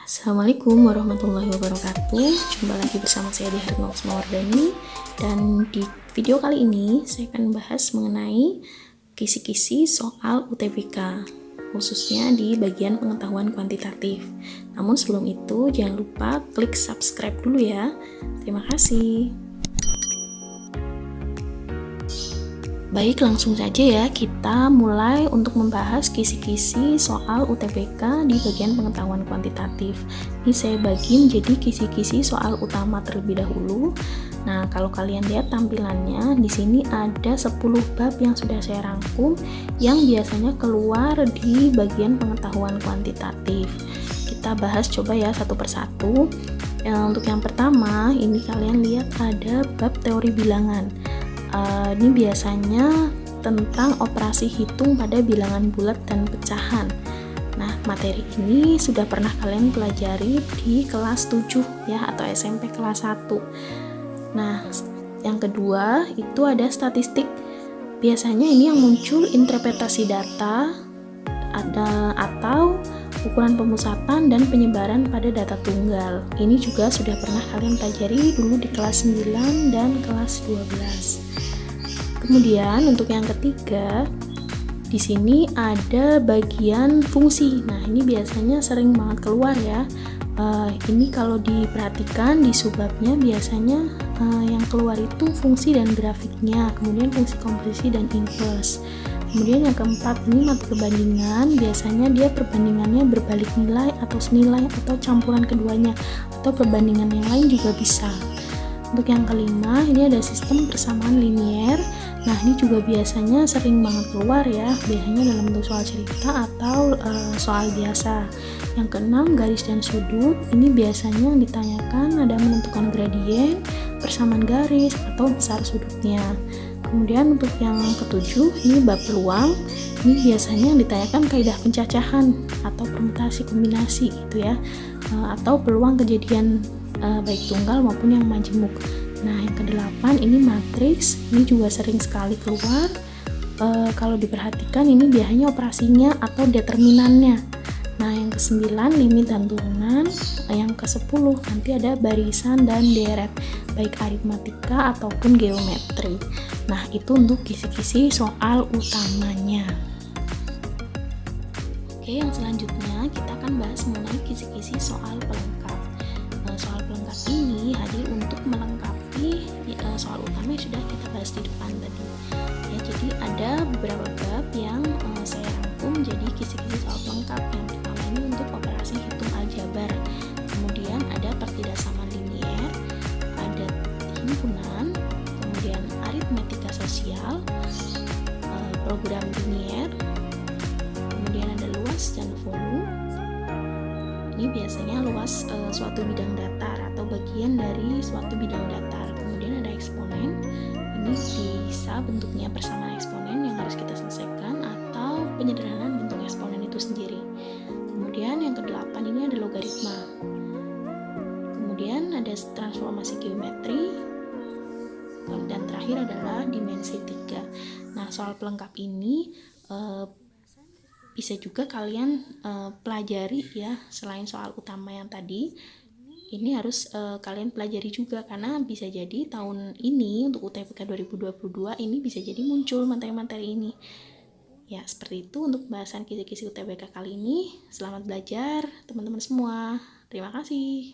Assalamualaikum warahmatullahi wabarakatuh. Jumpa lagi bersama saya di Harnox Mawardani. Dan di video kali ini saya akan bahas mengenai kisi-kisi soal UTBK, khususnya di bagian pengetahuan kuantitatif. Namun sebelum itu jangan lupa klik subscribe dulu ya. Terima kasih. Baik, langsung saja ya kita mulai untuk membahas kisi-kisi soal UTBK di bagian pengetahuan kuantitatif. Ini saya bagi menjadi kisi-kisi soal utama terlebih dahulu. Nah, kalau kalian lihat tampilannya, di sini ada 10 bab yang sudah saya rangkum yang biasanya keluar di bagian pengetahuan kuantitatif. Kita bahas coba ya satu persatu. Untuk yang pertama, ini kalian lihat ada bab teori bilangan. Ini biasanya tentang operasi hitung pada bilangan bulat dan pecahan. Nah, materi ini sudah pernah kalian pelajari di kelas 7 ya, atau SMP kelas 1. Nah, yang kedua itu ada statistik. Biasanya ini yang muncul interpretasi data atau ukuran pemusatan dan penyebaran pada data tunggal. Ini juga sudah pernah kalian pelajari dulu di kelas 9 dan kelas 12. Kemudian untuk yang ketiga, di sini ada bagian fungsi. Nah, ini biasanya sering banget keluar ya. Ini kalau diperhatikan di subbabnya biasanya yang keluar itu fungsi dan grafiknya, kemudian fungsi komposisi dan inverse. Kemudian yang keempat, ini mata perbandingan. Biasanya dia perbandingannya berbalik nilai atau senilai atau campuran keduanya, atau perbandingan yang lain juga bisa. Untuk yang kelima, ini ada sistem persamaan linier. Nah, ini juga biasanya sering banget keluar ya, biasanya dalam bentuk soal cerita atau soal biasa. Yang keenam, garis dan sudut. Ini biasanya yang ditanyakan ada menentukan gradien, persamaan garis, atau besar sudutnya. Kemudian untuk yang ketujuh, ini bab peluang. Ini biasanya yang ditanyakan kaidah pencacahan atau permutasi kombinasi gitu ya, atau peluang kejadian baik tunggal maupun yang majemuk. Nah, yang kedelapan ini matriks. Ini juga sering sekali keluar. Kalau diperhatikan ini biasanya operasinya atau determinannya. Nah, yang kesembilan limit dan turunan. Yang ke-10 nanti ada barisan dan deret, baik aritmatika ataupun geometri. Nah, itu untuk kisi-kisi soal utamanya. Oke, yang selanjutnya kita akan bahas mengenai kisi-kisi soal pelengkap. Soal pelengkap ini hadir untuk melengkapi soal utama yang sudah kita bahas di depan tadi ya. Jadi ada beberapa bab yang saya rangkum jadi kisi-kisi soal pelengkap. Yang pertama ini untuk operasi hitung aljabar, kemudian ada pertidaksamaan linier, ada himpunan, kemudian aritmetika sosial, program linier, kemudian ada luas dan volume. Ini biasanya luas suatu bidang datar atau bagian dari suatu bidang datar. Kemudian ada eksponen. Ini bisa bentuknya persamaan eksponen yang harus kita selesaikan atau penyederhanaan bentuk eksponen itu sendiri. Kemudian yang ke-8 ini ada logaritma. Kemudian ada transformasi geometri. Dan terakhir adalah dimensi 3. Nah, soal pelengkap ini bisa juga kalian pelajari ya, selain soal utama yang tadi. Ini harus kalian pelajari juga, karena bisa jadi tahun ini untuk UTBK 2022 ini bisa jadi muncul materi-materi ini. Ya, seperti itu untuk pembahasan kisi-kisi UTBK kali ini. Selamat belajar teman-teman semua. Terima kasih.